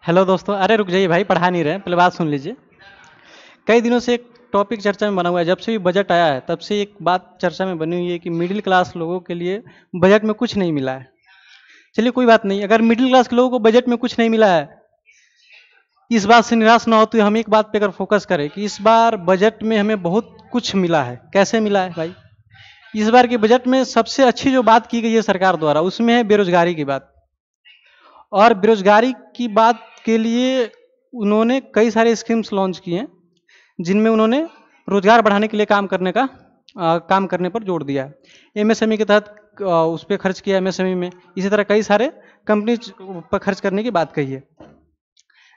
Hello दोस्तों। अरे रुक जाइए भाई, पढ़ा नहीं रहे हैं, पहले बात सुन लीजिए। कई दिनों से एक टॉपिक चर्चा में बना हुआ है। जब से भी बजट आया है तब से एक बात चर्चा में बनी हुई है कि मिडिल क्लास लोगों के लिए बजट में कुछ नहीं मिला है। चलिए कोई बात नहीं, अगर मिडिल क्लास के लोगों को बजट में कुछ नहीं मिला है, इस बात से निराश ना हो तो हम एक बात पे अगर फोकस करें कि इस बार बजट में हमें बहुत कुछ मिला है। कैसे मिला है भाई? इस बार के बजट में सबसे अच्छी जो बात की गई है सरकार द्वारा, उसमें है बेरोजगारी की बात। और बेरोजगारी की बात के लिए उन्होंने कई सारे स्कीम्स लॉन्च किए हैं, जिनमें उन्होंने रोजगार बढ़ाने के लिए काम करने पर जोर दिया है। एमएसएमई के तहत उस पर खर्च किया एमएसएमई में। इसी तरह कई सारे कंपनी पर खर्च करने की बात कही है।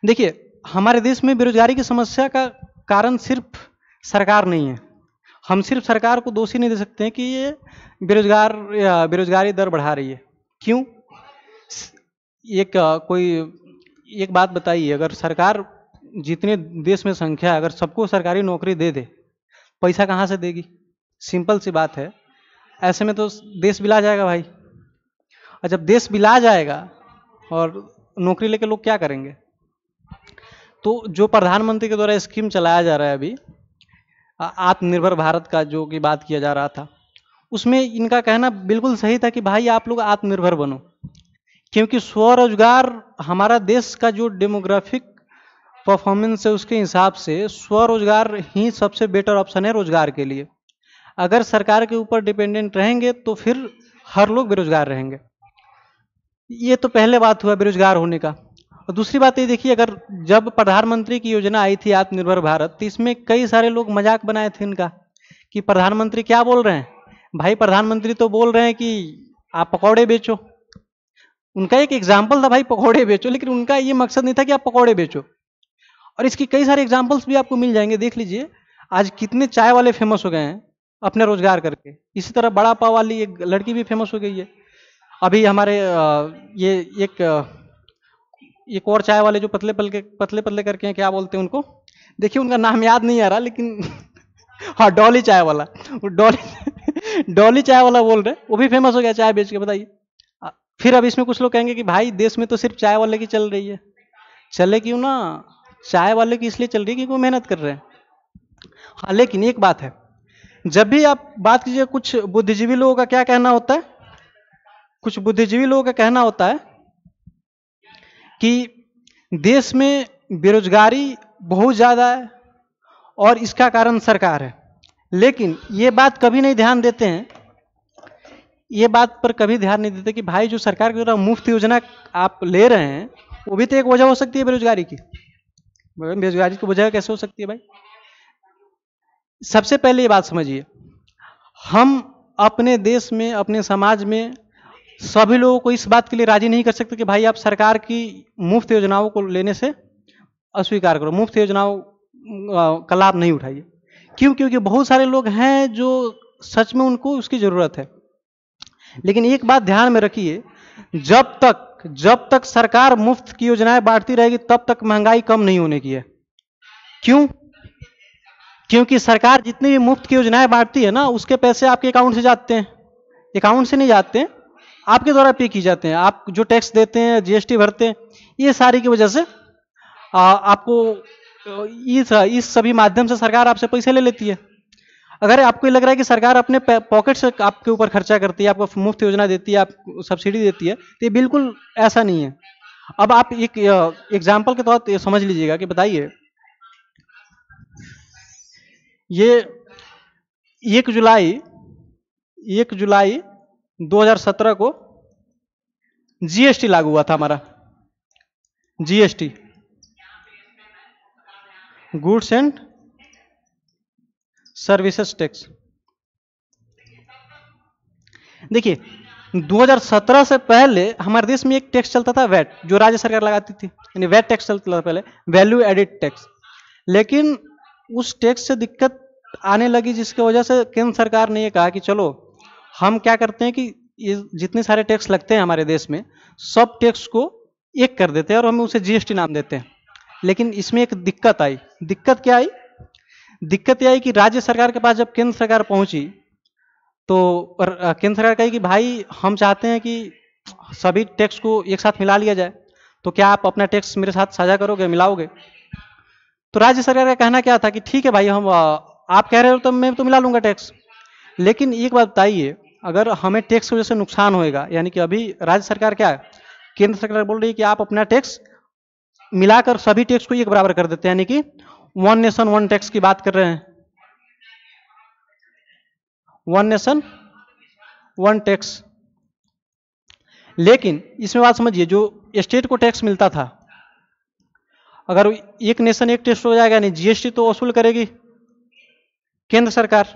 देखिए, हमारे देश में बेरोजगारी की समस्या का कारण सिर्फ सरकार नहीं है। हम सिर्फ सरकार को दोषी नहीं दे सकते हैं कि ये बेरोजगारी दर बढ़ा रही है। क्यों? कोई एक बात बताइए, अगर सरकार जितने देश में संख्या है, अगर सबको सरकारी नौकरी दे दे, पैसा कहाँ से देगी? सिंपल सी बात है। ऐसे में तो देश बिला जाएगा भाई। और जब देश बिला जाएगा और नौकरी लेके लोग क्या करेंगे? तो जो प्रधानमंत्री के द्वारा स्कीम चलाया जा रहा है अभी, आत्मनिर्भर भारत का जो कि बात किया जा रहा था, उसमें इनका कहना बिल्कुल सही था कि भाई आप लोग आत्मनिर्भर बनो। क्योंकि स्वरोजगार, हमारा देश का जो डेमोग्राफिक परफॉर्मेंस है उसके हिसाब से स्वरोजगार ही सबसे बेटर ऑप्शन है रोजगार के लिए। अगर सरकार के ऊपर डिपेंडेंट रहेंगे तो फिर हर लोग बेरोजगार रहेंगे। ये तो पहले बात हुआ बेरोजगार होने का। और दूसरी बात ये देखिए, अगर जब प्रधानमंत्री की योजना आई थी आत्मनिर्भर भारत, तो इसमें कई सारे लोग मजाक बनाए थे इनका कि प्रधानमंत्री क्या बोल रहे हैं। भाई प्रधानमंत्री तो बोल रहे हैं कि आप पकौड़े बेचो। उनका एक एग्जाम्पल था भाई, पकौड़े बेचो, लेकिन उनका ये मकसद नहीं था कि आप पकौड़े बेचो। और इसकी कई सारे एग्जाम्पल्स भी आपको मिल जाएंगे। देख लीजिए आज कितने चाय वाले फेमस हो गए हैं अपने रोजगार करके। इसी तरह बड़ा पाव वाली एक लड़की भी फेमस हो गई है। अभी हमारे ये एक और चाय वाले जो पतले पतले करके हैं, क्या बोलते हैं उनको, देखिए उनका नाम याद नहीं आ रहा, लेकिन हाँ डॉली चाय वाला, वो डॉली चाय वाला बोल रहे, वो भी फेमस हो गया चाय बेच के। बताइए। फिर अब इसमें कुछ लोग कहेंगे कि भाई देश में तो सिर्फ चाय वाले की चल रही है। चले क्यों ना, चाय वाले की इसलिए चल रही है क्योंकि वो मेहनत कर रहे हैं। हाँ, लेकिन एक बात है, जब भी आप बात कीजिए, कुछ बुद्धिजीवी लोगों का क्या कहना होता है, कुछ बुद्धिजीवी लोगों का कहना होता है कि देश में बेरोजगारी बहुत ज्यादा है और इसका कारण सरकार है। लेकिन ये बात कभी नहीं ध्यान देते हैं, ये बात पर कभी ध्यान नहीं देते कि भाई जो सरकार के द्वारा मुफ्त योजना आप ले रहे हैं, वो भी तो एक वजह हो सकती है बेरोजगारी की। बेरोजगारी की वजह कैसे हो सकती है भाई? सबसे पहले ये बात समझिए, हम अपने देश में, अपने समाज में सभी लोगों को इस बात के लिए राजी नहीं कर सकते कि भाई आप सरकार की मुफ्त योजनाओं को लेने से अस्वीकार करो, मुफ्त योजनाओं का लाभ नहीं उठाइए। क्यों? क्योंकि बहुत सारे लोग हैं जो सच में उनको उसकी जरूरत है। लेकिन एक बात ध्यान में रखिए, जब तक सरकार मुफ्त की योजनाएं बांटती रहेगी तब तक महंगाई कम नहीं होने की है। क्यों? क्योंकि सरकार जितनी भी मुफ्त की योजनाएं बांटती है ना, उसके पैसे आपके अकाउंट से जाते हैं। अकाउंट से नहीं जाते हैं, आपके द्वारा पे किए जाते हैं। आप जो टैक्स देते हैं, जीएसटी भरते हैं, ये सारी की वजह से आपको इस सभी माध्यम से सरकार आपसे पैसे ले लेती है। अगर आपको लग रहा है कि सरकार अपने पॉकेट से आपके ऊपर खर्चा करती है, आपको मुफ्त योजना देती है, आपको सब्सिडी देती है, तो ये बिल्कुल ऐसा नहीं है। अब आप एक एग्जाम्पल के तौर पर समझ लीजिएगा कि बताइए, ये 1 जुलाई 2017 को जीएसटी लागू हुआ था हमारा। GST, goods and services tax. देखिए 2017 से पहले हमारे देश में एक टैक्स चलता था वैट, जो राज्य सरकार लगाती थी, यानी वैट टैक्स चलता था पहले, वैल्यू एडिड टैक्स। लेकिन उस टैक्स से दिक्कत आने लगी, जिसकी वजह से केंद्र सरकार ने ये कहा कि चलो हम क्या करते हैं कि ये जितने सारे टैक्स लगते हैं हमारे देश में, सब टैक्स को एक कर देते हैं और हम उसे जीएसटी नाम देते हैं। लेकिन इसमें एक दिक्कत आई। दिक्कत क्या आई? दिक्कत यह आई कि राज्य सरकार के पास जब केंद्र सरकार पहुंची तो केंद्र सरकार कही कि भाई हम चाहते हैं कि सभी टैक्स को एक साथ मिला लिया जाए। तो क्या आप अपना टैक्स मेरे साथ साझा करोगे, मिलाओगे? तो राज्य सरकार का कहना क्या था कि ठीक है भाई, हम आप कह रहे हो तो मैं तो मिला लूंगा टैक्स। लेकिन एक बात बताइए, अगर हमें टैक्स की वजह से नुकसान होएगा, यानी कि अभी राज्य सरकार क्या है, केंद्र सरकार बोल रही है कि आप अपना टैक्स मिलाकर सभी टैक्स को एक बराबर कर देते हैं, यानी कि वन नेशन वन टैक्स की बात कर रहे हैं, वन नेशन वन टैक्स। लेकिन इसमें बात समझिए, जो स्टेट को टैक्स मिलता था, अगर एक नेशन एक टैक्स हो जाएगा, नहीं जीएसटी तो वसूल करेगी केंद्र सरकार,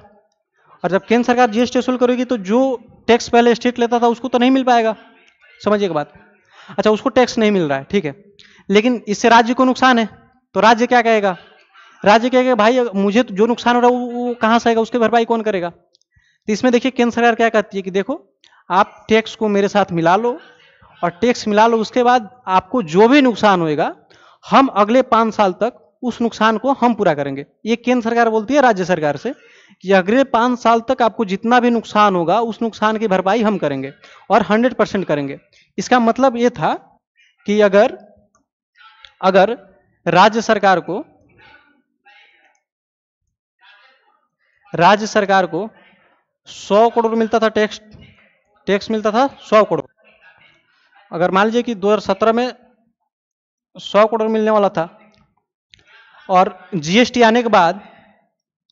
और जब केंद्र सरकार जीएसटी वसूल करेगी तो जो टैक्स पहले स्टेट लेता था उसको तो नहीं मिल पाएगा। समझिएगा बात। अच्छा, उसको टैक्स नहीं मिल रहा है, ठीक है, लेकिन इससे राज्य को नुकसान है, तो राज्य क्या कहेगा? राज्य कहेगा भाई मुझे तो जो नुकसान हो रहा है वो कहाँ से आएगा, उसकी भरपाई कौन करेगा? तो इसमें देखिए केंद्र सरकार क्या कहती है कि देखो आप टैक्स को मेरे साथ मिला लो, और टैक्स मिला लो, उसके बाद आपको जो भी नुकसान होएगा हम अगले 5 साल तक उस नुकसान को हम पूरा करेंगे। ये केंद्र सरकार बोलती है राज्य सरकार से कि अगले 5 साल तक आपको जितना भी नुकसान होगा उस नुकसान की भरपाई हम करेंगे, और 100% करेंगे। इसका मतलब ये था कि अगर राज्य सरकार को 100 करोड़ मिलता था टैक्स मिलता था 100 करोड़। अगर मान लीजिए कि 2017 में 100 करोड़ मिलने वाला था, और जीएसटी आने के बाद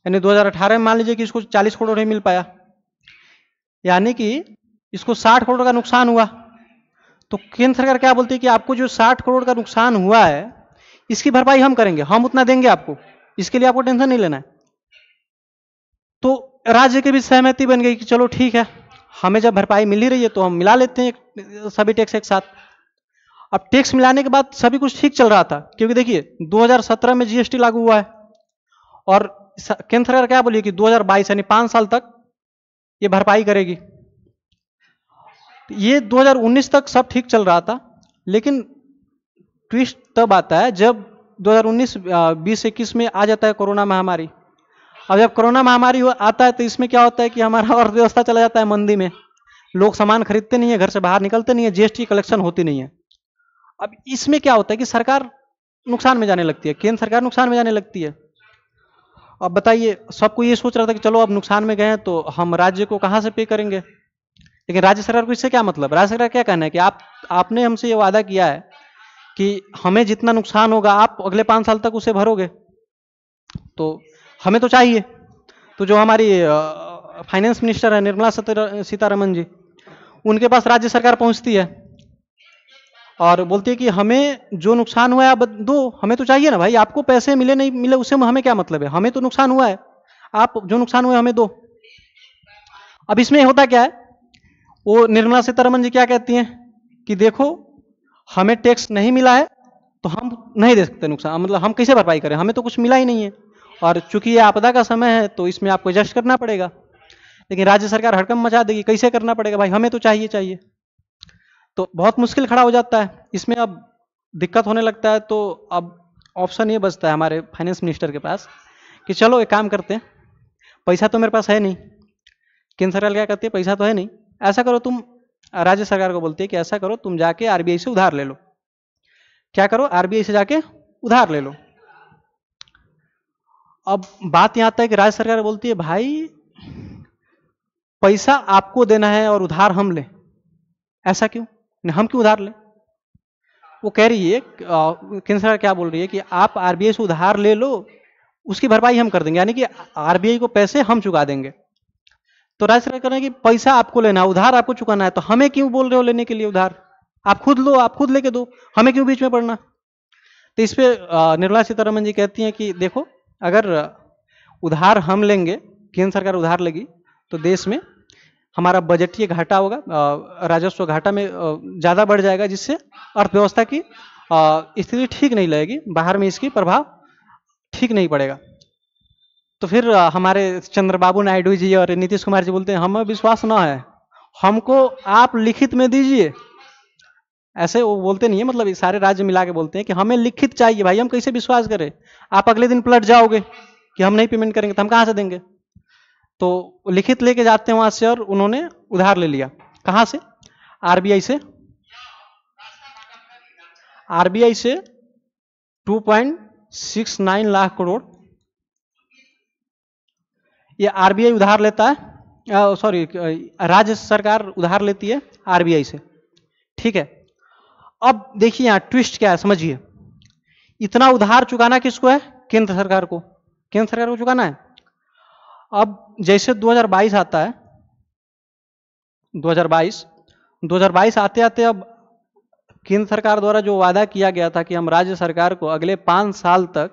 यानी 2018 में मान लीजिए कि इसको 40 करोड़ नहीं मिल पाया, यानी कि इसको 60 करोड़ का नुकसान हुआ। तो केंद्र सरकार क्या बोलती है कि आपको जो 60 करोड़ का नुकसान हुआ है इसकी भरपाई हम करेंगे, हम उतना देंगे आपको, इसके लिए आपको टेंशन नहीं लेना है। तो राज्य की भी सहमति बन गई कि चलो ठीक है, हमें जब भरपाई मिल ही रही है तो हम मिला लेते हैं सभी टैक्स एक साथ। अब टैक्स मिलाने के बाद सभी कुछ ठीक चल रहा था, क्योंकि देखिए 2017 में जीएसटी लागू हुआ है, और केंद्र सरकार क्या बोली कि 2022 यानी 5 साल तक ये भरपाई करेगी। ये 2019 तक सब ठीक चल रहा था, लेकिन ट्विस्ट तब आता है जब 2019 20-21 में आ जाता है कोरोना महामारी। अब जब कोरोना महामारी आता है तो इसमें क्या होता है कि हमारा अर्थव्यवस्था चला जाता है मंदी में, लोग सामान खरीदते नहीं है, घर से बाहर निकलते नहीं है, जीएसटी कलेक्शन होती नहीं है। अब इसमें क्या होता है कि सरकार नुकसान में जाने लगती है, केंद्र सरकार नुकसान में जाने लगती है। अब बताइए, सबको ये सोच रहा था कि चलो अब नुकसान में गए हैं तो हम राज्य को कहाँ से पे करेंगे, लेकिन राज्य सरकार को इससे क्या मतलब? राज्य सरकार क्या कहना है कि आपने हमसे ये वादा किया है कि हमें जितना नुकसान होगा आप अगले 5 साल तक उसे भरोगे, तो हमें तो चाहिए। तो जो हमारी फाइनेंस मिनिस्टर है निर्मला सीतारमन जी, उनके पास राज्य सरकार पहुंचती है और बोलती है कि हमें जो नुकसान हुआ है आप दो, हमें तो चाहिए ना भाई, आपको पैसे मिले नहीं मिले उससे हमें क्या मतलब है, हमें तो नुकसान हुआ है, आप जो नुकसान हुआ है हमें दो। अब इसमें होता क्या है, वो निर्मला सीतारमन जी क्या कहती हैं कि देखो हमें टैक्स नहीं मिला है तो हम नहीं दे सकते नुकसान, मतलब हम कैसे भरपाई करें, हमें तो कुछ मिला ही नहीं है, और चूंकि ये आपदा का समय है तो इसमें आपको एडजस्ट करना पड़ेगा। लेकिन राज्य सरकार हड़कंप मचा देगी, कैसे करना पड़ेगा भाई, हमें तो चाहिए। तो बहुत मुश्किल खड़ा हो जाता है, इसमें अब दिक्कत होने लगता है। तो अब ऑप्शन ये बचता है हमारे फाइनेंस मिनिस्टर के पास कि चलो एक काम करते हैं, पैसा तो मेरे पास है नहीं, केंद्र सरकार क्या कहती है पैसा तो है नहीं, ऐसा करो तुम, राज्य सरकार को बोलती है कि ऐसा करो तुम जाके आरबीआई से उधार ले लो। क्या करो, आरबीआई से जाके उधार ले लो। अब बात यहां आता है कि राज्य सरकार बोलती है भाई पैसा आपको देना है और उधार हम लें, ऐसा क्यों, हम क्यों उधार लें? वो कह रही है, केंद्र सरकार क्या बोल रही है कि आप आरबीआई से उधार ले लो, उसकी भरपाई हम कर देंगे, यानी कि आरबीआई को पैसे हम चुका देंगे। तो राज्य सरकार कह रहे हैं कि पैसा आपको लेना है, उधार आपको चुकाना है, तो हमें क्यों बोल रहे हो लेने के लिए उधार, आप खुद लो, आप खुद लेके दो, हमें क्यों बीच में पड़ना। तो इस पे निर्मला सीतारमन जी कहती हैं कि देखो अगर उधार हम लेंगे, केंद्र सरकार उधार लेगी, तो देश में हमारा बजटीय घाटा होगा, राजस्व घाटा में ज़्यादा बढ़ जाएगा, जिससे अर्थव्यवस्था की स्थिति ठीक नहीं लगेगी, बाहर में इसकी प्रभाव ठीक नहीं पड़ेगा। तो फिर हमारे चंद्रबाबू नायडू जी और नीतीश कुमार जी बोलते हैं हमें विश्वास ना है, हमको आप लिखित में दीजिए। ऐसे वो बोलते नहीं है, मतलब सारे राज्य मिला के बोलते हैं कि हमें लिखित चाहिए भाई, हम कैसे विश्वास करें, आप अगले दिन पलट जाओगे कि हम नहीं पेमेंट करेंगे तो हम कहाँ से देंगे। तो लिखित लेके जाते हैं वहां से, और उन्होंने उधार ले लिया, कहाँ से, आरबीआई से। आरबीआई से 2.69 लाख करोड़ ये आरबीआई उधार लेता है, सॉरी राज्य सरकार उधार लेती है आरबीआई से, ठीक है। अब देखिए यहां ट्विस्ट क्या है, समझिए। इतना उधार चुकाना किसको है? केंद्र सरकार को, केंद्र सरकार को चुकाना है। अब जैसे 2022 आता है, 2022 आते आते अब केंद्र सरकार द्वारा जो वादा किया गया था कि हम राज्य सरकार को अगले 5 साल तक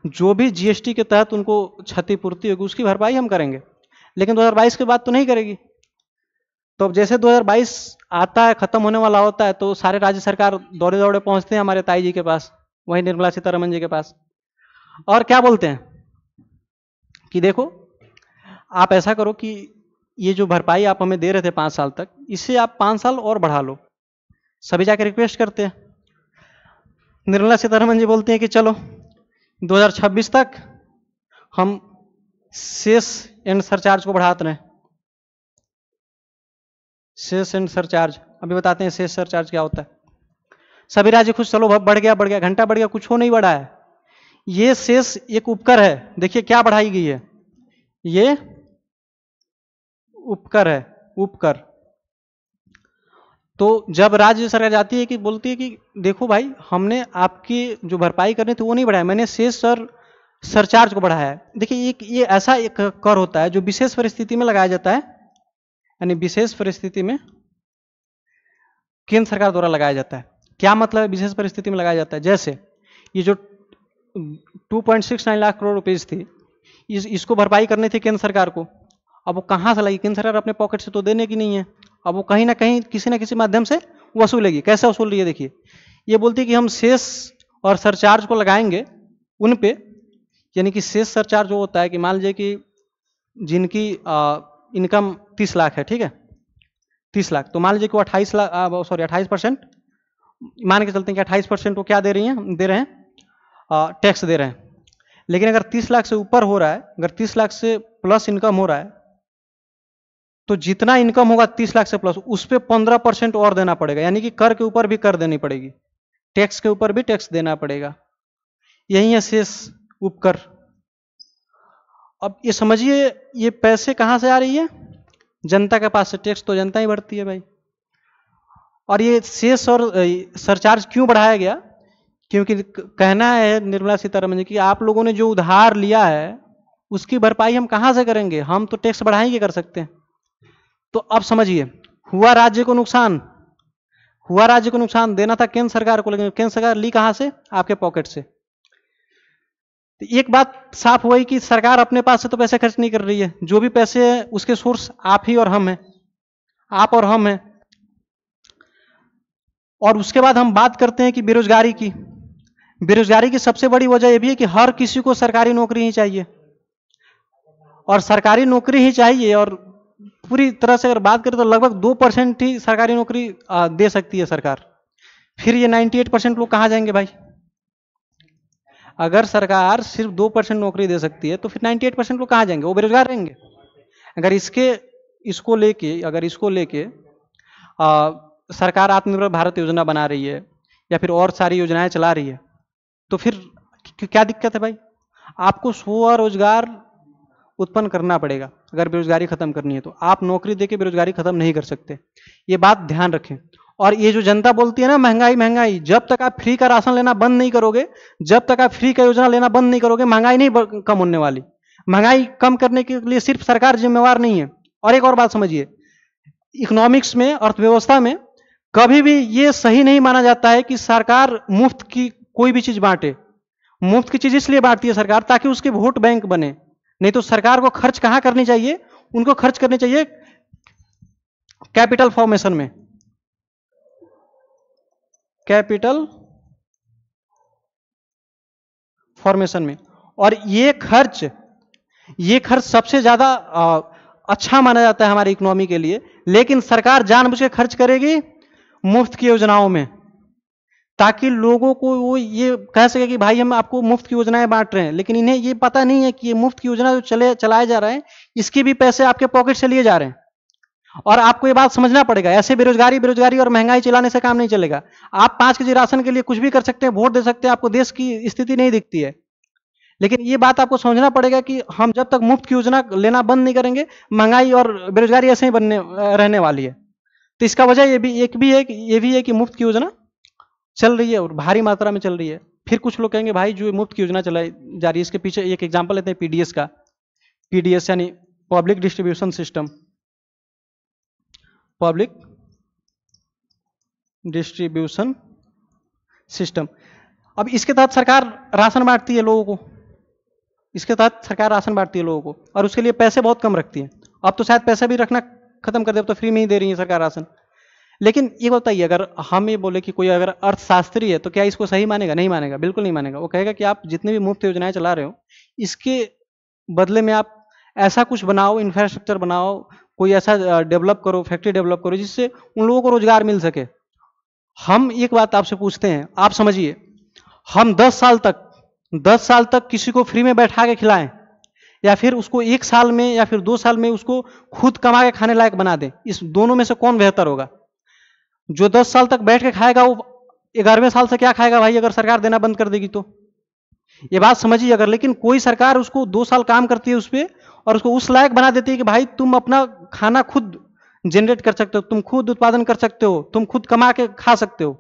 जो भी जीएसटी के तहत उनको क्षतिपूर्ति होगी उसकी भरपाई हम करेंगे, लेकिन 2022 के बाद तो नहीं करेगी। तो अब जैसे 2022 आता है, खत्म होने वाला होता है, तो सारे राज्य सरकार दौड़े दौड़े पहुंचते हैं हमारे ताई जी के पास, वहीं निर्मला सीतारमण जी के पास, और क्या बोलते हैं कि देखो आप ऐसा करो कि ये जो भरपाई आप हमें दे रहे थे 5 साल तक, इसे आप 5 साल और बढ़ा लो। सभी जाके रिक्वेस्ट करते हैं। निर्मला सीतारमण जी बोलते हैं कि चलो 2026 तक हम सेस एंड सरचार्ज को बढ़ाते रहे। सेस एंड सरचार्ज अभी बताते हैं सेस सरचार्ज क्या होता है। सभी राज्य खुश, चलो बढ़ गया घंटा बढ़ गया, कुछ हो नहीं बढ़ा है। ये सेस एक उपकर है, देखिए क्या बढ़ाई गई है, ये उपकर है, उपकर। तो जब राज्य सरकार जाती है कि बोलती है कि देखो भाई हमने आपकी जो भरपाई करनी थी वो नहीं बढ़ाया, मैंने सेस और सरचार्ज को बढ़ाया है। देखिए ये ऐसा एक कर होता है जो विशेष परिस्थिति में लगाया जाता है, यानी विशेष परिस्थिति में केंद्र सरकार द्वारा लगाया जाता है। क्या मतलब है विशेष परिस्थिति में लगाया जाता है? जैसे ये जो 2.69 लाख करोड़ रुपीज थी, इसको भरपाई करनी थी केंद्र सरकार को। अब वो कहाँ से लगी? केंद्र सरकार अपने पॉकेट से तो देने की नहीं है, अब वो कहीं ना कहीं किसी न किसी माध्यम से वसूलेगी। कैसे वसूल रही है देखिए, ये बोलती है कि हम सेस और सरचार्ज को लगाएंगे उन पे, यानी कि सेस सरचार्ज जो होता है कि मान लीजिए कि जिनकी इनकम 30 लाख है, ठीक है, 30 लाख, तो मान लीजिए कि वो 28% मान के चलते हैं कि 28% वो क्या दे रहे हैं टैक्स दे रहे हैं। लेकिन अगर 30 लाख से ऊपर हो रहा है, अगर 30 लाख से प्लस इनकम हो रहा है, तो जितना इनकम होगा 30 लाख से प्लस, उस पर 15% और देना पड़ेगा, यानी कि कर के ऊपर भी कर देनी पड़ेगी, टैक्स के ऊपर भी टैक्स देना पड़ेगा। यही है शेष उपकर। अब ये समझिए ये पैसे कहां से आ रही है? जनता के पास से। टैक्स तो जनता ही भरती है भाई। और ये शेष और सरचार्ज क्यों बढ़ाया गया? क्योंकि कहना है निर्मला सीतारमण जी की आप लोगों ने जो उधार लिया है उसकी भरपाई हम कहां से करेंगे, हम तो टैक्स बढ़ाएंगे कर सकते हैं। तो अब समझिए हुआ राज्य को नुकसान, देना था केंद्र सरकार को, लेकिन केंद्र सरकार ली कहां से? आपके पॉकेट से। तो एक बात साफ हुई कि सरकार अपने पास से तो पैसे खर्च नहीं कर रही है, जो भी पैसे है उसके सोर्स आप ही और हम हैं, आप और हम हैं। और उसके बाद हम बात करते हैं कि बेरोजगारी की। बेरोजगारी की सबसे बड़ी वजह यह भी है कि हर किसी को सरकारी नौकरी ही चाहिए, और सरकारी नौकरी ही चाहिए, और पूरी तरह से अगर बात करें तो लगभग 2% ही सरकारी नौकरी दे सकती है सरकार। फिर ये 98% लोग कहां जाएंगे भाई? अगर सरकार सिर्फ 2% नौकरी दे सकती है तो फिर 98% लोग कहां जाएंगे? वो बेरोजगार रहेंगे। अगर इसको लेके सरकार आत्मनिर्भर भारत योजना बना रही है या फिर और सारी योजनाएं चला रही है, तो फिर क्या दिक्कत है भाई? आपको स्वरोजगार उत्पन्न करना पड़ेगा अगर बेरोजगारी खत्म करनी है तो। आप नौकरी देके बेरोजगारी खत्म नहीं कर सकते, ये बात ध्यान रखें। और ये जो जनता बोलती है ना महंगाई, जब तक आप फ्री का राशन लेना बंद नहीं करोगे, जब तक आप फ्री का योजना लेना बंद नहीं करोगे, महंगाई नहीं कम होने वाली। महंगाई कम करने के लिए सिर्फ सरकार जिम्मेवार नहीं है। और एक और बात समझिए, इकोनॉमिक्स में, अर्थव्यवस्था में कभी भी ये सही नहीं माना जाता है कि सरकार मुफ्त की कोई भी चीज बांटे। मुफ्त की चीज इसलिए बांटती है सरकार ताकि उसके वोट बैंक बने, नहीं तो सरकार को खर्च कहां करनी चाहिए? उनको खर्च करनी चाहिए कैपिटल फॉर्मेशन में, कैपिटल फॉर्मेशन में। और ये खर्च सबसे ज्यादा अच्छा माना जाता है हमारी इकोनॉमी के लिए। लेकिन सरकार जानबूझ के खर्च करेगी मुफ्त की योजनाओं में, ताकि लोगों को वो ये कह सके कि भाई हम आपको मुफ्त की योजनाएं बांट रहे हैं। लेकिन इन्हें ये पता नहीं है कि ये मुफ्त की योजना जो चलाए जा रहे हैं इसके भी पैसे आपके पॉकेट से लिए जा रहे हैं। और आपको ये बात समझना पड़ेगा, ऐसे बेरोजगारी बेरोजगारी और महंगाई चलाने से काम नहीं चलेगा। आप 5 केजी राशन के लिए कुछ भी कर सकते हैं, वोट दे सकते हैं, आपको देश की स्थिति नहीं दिखती है। लेकिन ये बात आपको समझना पड़ेगा कि हम जब तक मुफ्त की योजना लेना बंद नहीं करेंगे, महंगाई और बेरोजगारी ऐसे ही रहने वाली है। तो इसका वजह ये भी है कि मुफ्त की योजना चल रही है और भारी मात्रा में चल रही है। फिर कुछ लोग कहेंगे भाई जो मुफ्त की योजना चलाई जा रही है, इसके पीछे एक एग्जाम्पल लेते हैं पीडीएस का। पीडीएस यानी public distribution system, public distribution system. अब इसके तहत सरकार राशन बांटती है लोगों को, इसके तहत सरकार राशन बांटती है लोगों को, और उसके लिए पैसे बहुत कम रखती है। अब तो शायद पैसे भी रखना खत्म कर दे, अब तो फ्री में ही दे रही है सरकार राशन। लेकिन ये बताइए, अगर हम ये बोले कि कोई अगर अर्थशास्त्री है तो क्या इसको सही मानेगा? नहीं मानेगा, बिल्कुल नहीं मानेगा। वो कहेगा कि आप जितने भी मुफ्त योजनाएं चला रहे हो, इसके बदले में आप ऐसा कुछ बनाओ, इंफ्रास्ट्रक्चर बनाओ, कोई ऐसा डेवलप करो, फैक्ट्री डेवलप करो जिससे उन लोगों को रोजगार मिल सके। हम एक बात आपसे पूछते हैं, आप समझिए, हम 10 साल तक किसी को फ्री में बैठा के खिलाएं, या फिर उसको 1 साल में या फिर 2 साल में उसको खुद कमा के खाने लायक बना दें, इस दोनों में से कौन बेहतर होगा? जो 10 साल तक बैठ के खाएगा वो 11वें साल से क्या खाएगा भाई, अगर सरकार देना बंद कर देगी तो? ये बात समझिए। अगर लेकिन कोई सरकार उसको 2 साल काम करती है उस पर और उसको उस लायक बना देती है कि भाई तुम अपना खाना खुद जनरेट कर सकते हो, तुम खुद उत्पादन कर सकते हो, तुम खुद कमा के खा सकते हो,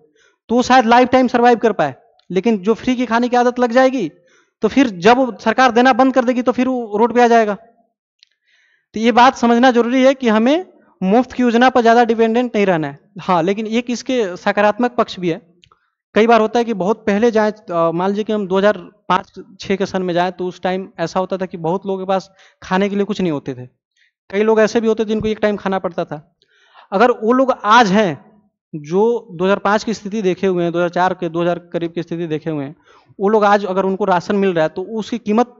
तो शायद लाइफ टाइम सर्वाइव कर पाए। लेकिन जो फ्री की खाने की आदत लग जाएगी तो फिर जब सरकार देना बंद कर देगी तो फिर वो रोड पे आ जाएगा। तो ये बात समझना जरूरी है कि हमें मुफ्त की योजना पर ज़्यादा डिपेंडेंट नहीं रहना है। हाँ, लेकिन एक इसके सकारात्मक पक्ष भी है। कई बार होता है कि बहुत पहले जाए, मान लीजिए कि हम 2005-6 के सन में जाए, तो उस टाइम ऐसा होता था कि बहुत लोगों के पास खाने के लिए कुछ नहीं होते थे। कई लोग ऐसे भी होते थे जिनको एक टाइम खाना पड़ता था। अगर वो लोग आज हैं जो 2005 की स्थिति देखे हुए हैं, 2004 के 2000 करीब की स्थिति देखे हुए हैं, वो लोग आज अगर उनको राशन मिल रहा है तो उसकी कीमत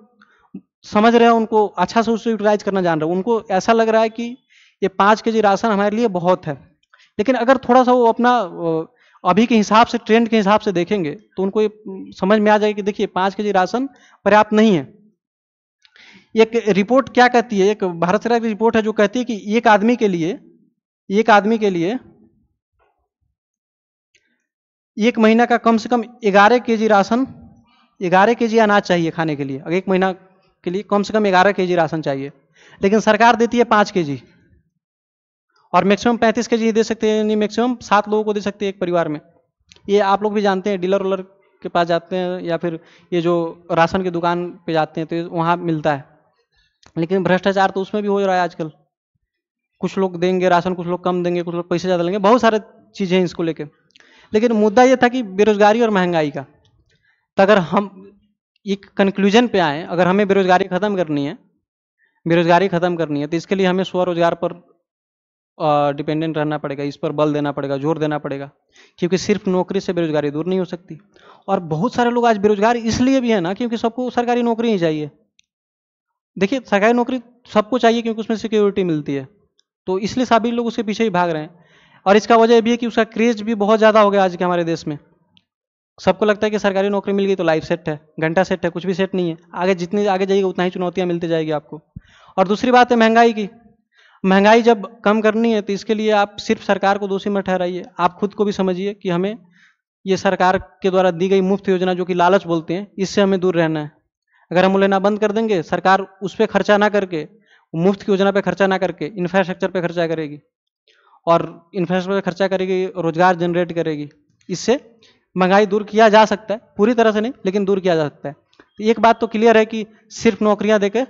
समझ रहे हैं, उनको अच्छा से उसको यूटिलाइज करना जान रहे हैं। उनको ऐसा लग रहा है कि ये 5 केजी राशन हमारे लिए बहुत है। लेकिन अगर थोड़ा सा वो अपना अभी के हिसाब से, ट्रेंड के हिसाब से देखेंगे तो उनको ये समझ में आ जाएगा कि देखिए 5 केजी राशन पर्याप्त नहीं है। एक रिपोर्ट क्या कहती है, एक भारत सरकार की रिपोर्ट है जो कहती है कि एक आदमी के लिए 1 महीना का कम से कम 11 केजी राशन, 11 केजी अनाज चाहिए खाने के लिए। अगर 1 महीना के लिए कम से कम 11 केजी राशन चाहिए, लेकिन सरकार देती है 5 केजी, और मैक्सिमम 35 केजी दे सकते हैं, यानी मैक्सिमम 7 लोगों को दे सकते हैं एक परिवार में। ये आप लोग भी जानते हैं, डीलर उलर के पास जाते हैं या फिर ये जो राशन की दुकान पे जाते हैं तो वहाँ मिलता है। लेकिन भ्रष्टाचार तो उसमें भी हो रहा है आजकल। कुछ लोग देंगे राशन, कुछ लोग कम देंगे, कुछ लोग पैसे ज़्यादा लेंगे, बहुत सारे चीज़ें हैं इसको लेके। लेकिन मुद्दा ये था कि बेरोजगारी और महंगाई का, तो अगर हम एक कंक्लूजन पे आए, अगर हमें बेरोजगारी खत्म करनी है तो इसके लिए हमें स्वरोजगार पर डिपेंडेंट रहना पड़ेगा, इस पर बल देना पड़ेगा, जोर देना पड़ेगा, क्योंकि सिर्फ नौकरी से बेरोजगारी दूर नहीं हो सकती। और बहुत सारे लोग आज बेरोजगार इसलिए भी है ना, क्योंकि सबको सरकारी नौकरी ही चाहिए। देखिए, सरकारी नौकरी सबको चाहिए क्योंकि उसमें सिक्योरिटी मिलती है, तो इसलिए सभी लोग उसके पीछे ही भाग रहे हैं। और इसका वजह भी है कि उसका क्रेज भी बहुत ज़्यादा हो गया आज के हमारे देश में। सबको लगता है कि सरकारी नौकरी मिल गई तो लाइफ सेट है, घंटा सेट है, कुछ भी सेट नहीं है। आगे जितनी आगे जाइएगा उतना ही चुनौतियाँ मिलती जाएगी आपको। और दूसरी बात है महंगाई की। महंगाई जब कम करनी है तो इसके लिए आप सिर्फ सरकार को दोषी मत ठहराइए, आप खुद को भी समझिए कि हमें ये सरकार के द्वारा दी गई मुफ्त योजना, जो कि लालच बोलते हैं, इससे हमें दूर रहना है। अगर हम लेना बंद कर देंगे, सरकार उस पर खर्चा ना करके, मुफ्त की योजना पे खर्चा ना करके इंफ्रास्ट्रक्चर पे खर्चा करेगी, और इंफ्रास्ट्रक्चर पे खर्चा करेगी, रोजगार जनरेट करेगी। इससे महंगाई दूर किया जा सकता है, पूरी तरह से नहीं लेकिन दूर किया जा सकता है। तो एक बात तो क्लियर है कि सिर्फ नौकरियां देकर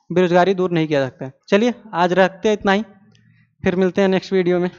बेरोजगारी दूर नहीं किया जा सकता है। चलिए आज रखते हैं इतना ही, फिर मिलते हैं नेक्स्ट वीडियो में।